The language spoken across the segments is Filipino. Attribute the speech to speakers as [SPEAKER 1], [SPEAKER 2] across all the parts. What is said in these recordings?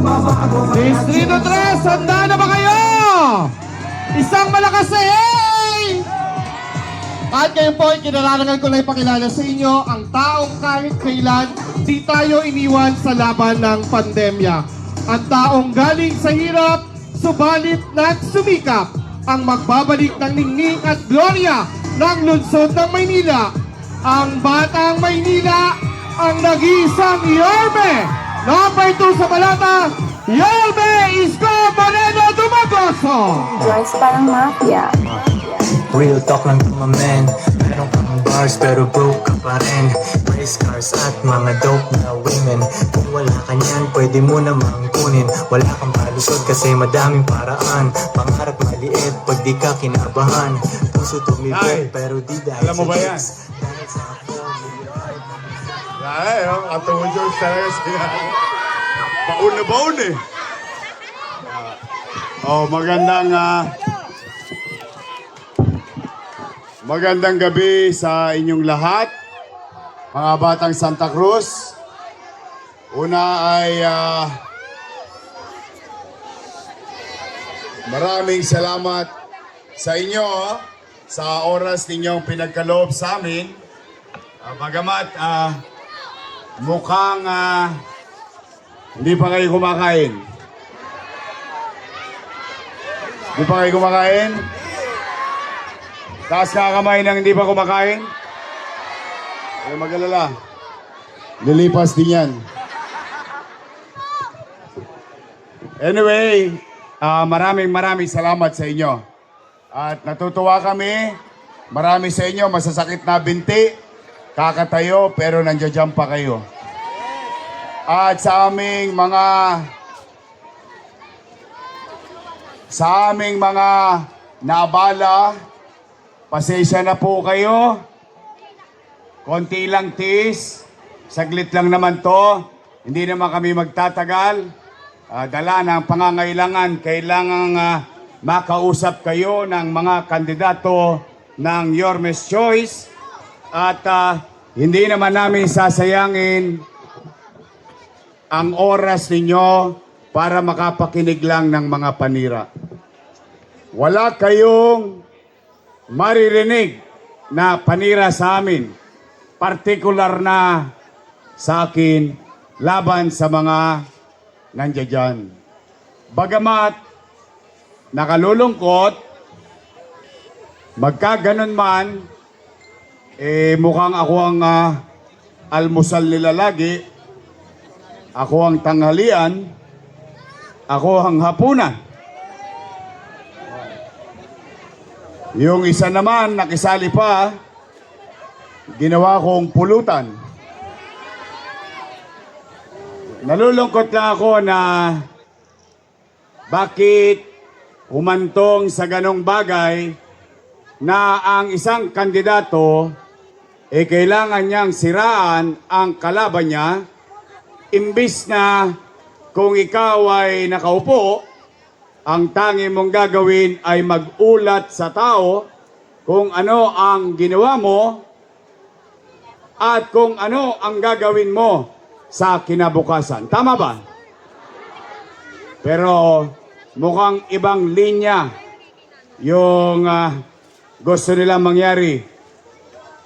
[SPEAKER 1] Distrito 3, handa na ba kayo? Isang malakas na hey! At ngayon po, kinararangan ko na ipakilala sa inyo ang taong kahit kailan di tayo iniwan sa laban ng pandemya. Ang taong galing sa hirap, subalit nagsumikap. Ang magbabalik ng ningning at gloria ng lungsod ng Maynila. Ang Batang Maynila, ang nag-iisang Yorme. Number 2 sa balata, Yorme Isko Moreno Dumagoso.
[SPEAKER 2] Joyce parang mafia.
[SPEAKER 3] Real talk lang to my man. Meron kang bars pero broke ka pa rin. Race cars at mga dope na women. Kung wala ka niyan, pwede mo namang kunin. Wala kang palusod kasi madaming paraan. Pangarap maliit pag di ka kinabahan. Puso tumibok pero di dahil
[SPEAKER 4] alam mo ba yan?
[SPEAKER 3] Dahil sa
[SPEAKER 4] Ay, Atong George talaga siya. Baon na baon eh. Magandang gabi sa inyong lahat, mga batang Santa Cruz. Una ay maraming salamat sa inyo sa oras ninyong pinagkaloob sa amin. Bagamat mukhang hindi pa kayo kumakain. Hindi pa kayo kumakain? Taas ka kamay ng hindi pa kumakain? Ay mag-alala. Lilipas din yan. Anyway, maraming salamat sa inyo. At natutuwa kami. Marami sa inyo masasakit na binti. Kakatayo pero nandiyan pa kayo. At sa aming mga naabala, pasensya na po kayo. Konti lang tiis. Saglit lang naman to. Hindi naman kami magtatagal. Dala ng pangangailangan. Kailangang makausap kayo ng mga kandidato ng Yorme's Choice. At hindi naman namin sasayangin ang oras ninyo para makapakinig lang ng mga panira. Wala kayong maririnig na panira sa amin, partikular na sa akin, laban sa mga nandiyan dyan. Bagamat nakalulungkot, magkaganon man, mukhang ako ang almusal nila lagi, ako ang tanghalian, ako ang hapunan. Yung isa naman, nakisali pa, ginawa kong pulutan. Nalulungkot lang ako na bakit humantong sa ganong bagay na ang isang kandidato kailangan niyang siraan ang kalaban niya, imbis na kung ikaw ay nakaupo, ang tangi mong gagawin ay mag-ulat sa tao kung ano ang ginawa mo at kung ano ang gagawin mo sa kinabukasan. Tama ba? Pero mukhang ibang linya yung gusto nila mangyari.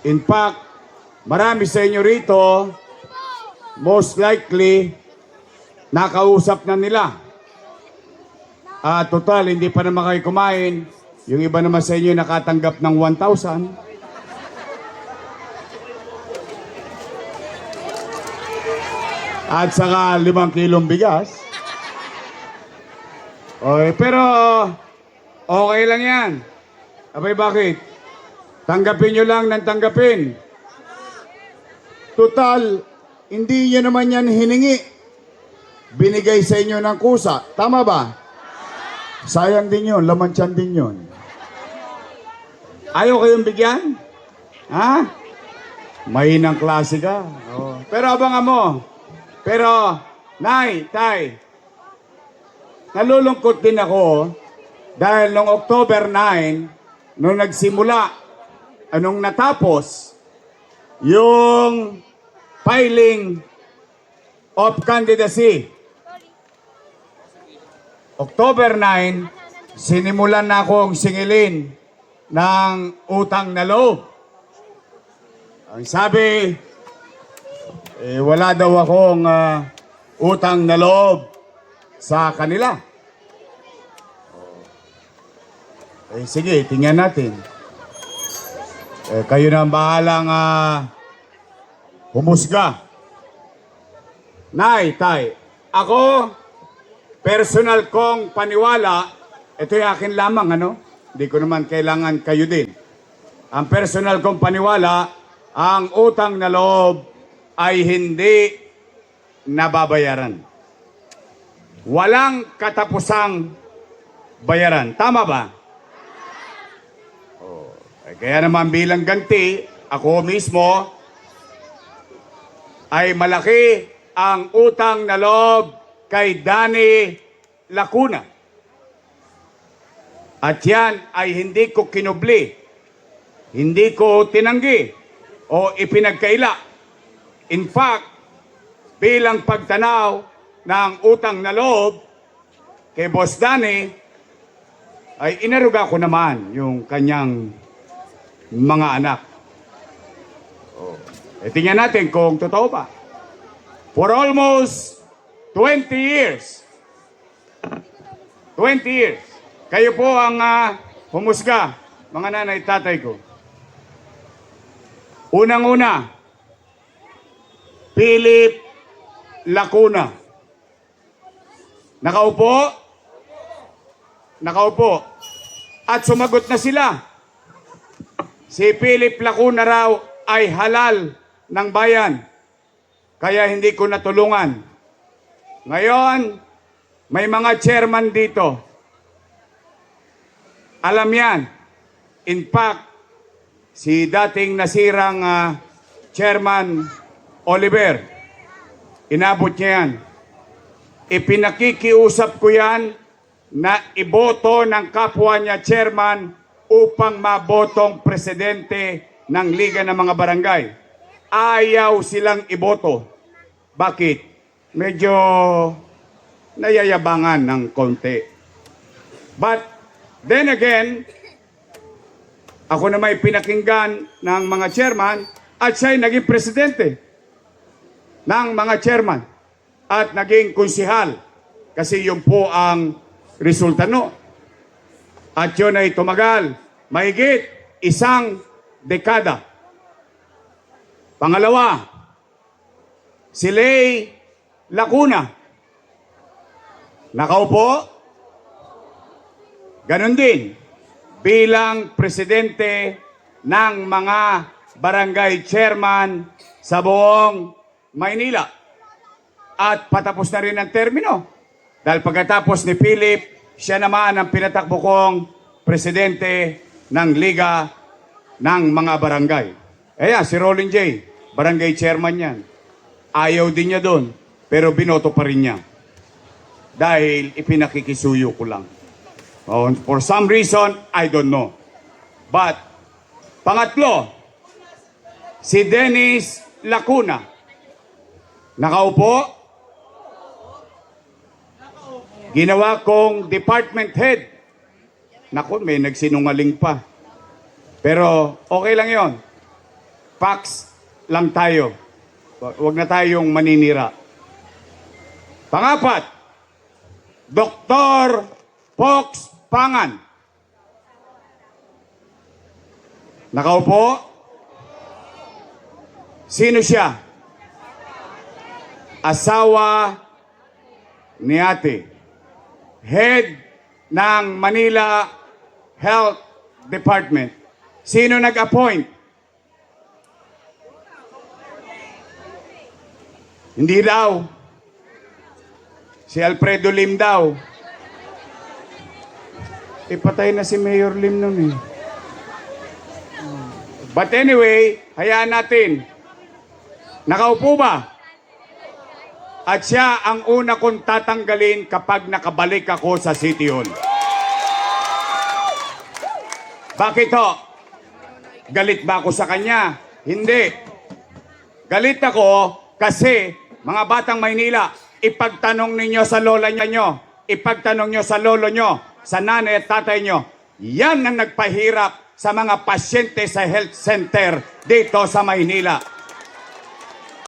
[SPEAKER 4] In fact, marami sa inyo rito, most likely, nakausap na nila. Total, hindi pa naman kayo kumain. Yung iba naman sa inyo nakatanggap ng 1,000. At saka 5 kilong bigas. Okay, pero okay lang yan. Abay, bakit? Tanggapin nyo lang ng tanggapin. Total, hindi nyo naman yan hiningi. Binigay sa inyo ng kusa. Tama ba? Sayang din yun, laman tiyan din yun. Ayaw kayong bigyan? Ha? Mahinang klase ka. Oh. Pero abangan mo. Pero, Nay, Tay, nalulungkot din ako dahil noong October 9, nung nagsimula, anong natapos, yung filing of candidacy. October 9, sinimulan na akong singilin ng utang na loob. Ang sabi, wala daw akong utang na loob sa kanila. Sige, tingnan natin. Kayo na ang bahalang humusga. Nay, tay, ako, personal kong paniwala, ito yung akin lamang, ano? Hindi ko naman kailangan kayo din. Ang personal kong paniwala, ang utang na loob ay hindi nababayaran. Walang katapusang bayaran. Tama ba? Kaya naman bilang ganti, ako mismo ay malaki ang utang na loob kay Danny Lacuna. At yan ay hindi ko kinubli, hindi ko tinanggi o ipinagkaila. In fact, bilang pagtanaw ng utang na loob kay Boss Danny, ay inaruga ko naman yung kanyang mga anak. Tingnan natin kung totoo pa. For almost 20 years, kayo po ang humusga, mga nanay, tatay ko. Unang-una, Philip Lacuna. Nakaupo. At sumagot na sila. Si Philip Lacuna raw ay halal ng bayan. Kaya hindi ko natulungan. Ngayon, may mga chairman dito. Alam yan. In fact, si dating nasirang chairman Oliver, inabot niya yan. Ipinakikiusap ko yan na iboto ng kapwa niya chairman upang mabotong presidente ng Liga ng mga Barangay. Ayaw silang iboto. Bakit? Medyo nayayabangan ng konti. But then again, ako na may pinakinggan ng mga chairman at siya'y naging presidente ng mga chairman at naging konsihal kasi yun po ang resulta no. At yun ay tumagal mahigit 1 dekada. Pangalawa, si Lay Lacuna. Nakaupo. Ganon din bilang presidente ng mga barangay chairman sa buong Maynila. At patapos na rin ang termino. Dahil pagkatapos ni Philip, siya naman ang pinatakbo kong presidente ng Liga ng mga Barangay. Si Rolling J, barangay chairman yan. Ayaw din niya doon, pero binoto pa rin niya. Dahil ipinakikisuyo ko lang. For some reason, I don't know. But, pangatlo, si Dennis Lacuna. Nakaupo. Ginawa kong department head. Naku, may nagsinungaling pa. Pero okay lang yon. Facts lang tayo. Huwag na tayong maninira. Pangapat, Dr. Fox Pangan. Nakaupo? Sino siya? Asawa ni ate. Head ng Manila Health Department. Sino nag-appoint? Hindi daw. Si Alfredo Lim daw. Patay na si Mayor Lim nun eh. But anyway, hayaan natin. Nakaupo ba? At siya ang una kong tatanggalin kapag nakabalik ako sa City Hall. Bakit ho? Galit ba ako sa kanya? Hindi. Galit ako kasi mga batang Maynila, ipagtanong ninyo sa lola nyo, ipagtanong nyo sa lolo nyo, sa nanay at tatay nyo, yan ang nagpahirap sa mga pasyente sa health center dito sa Maynila.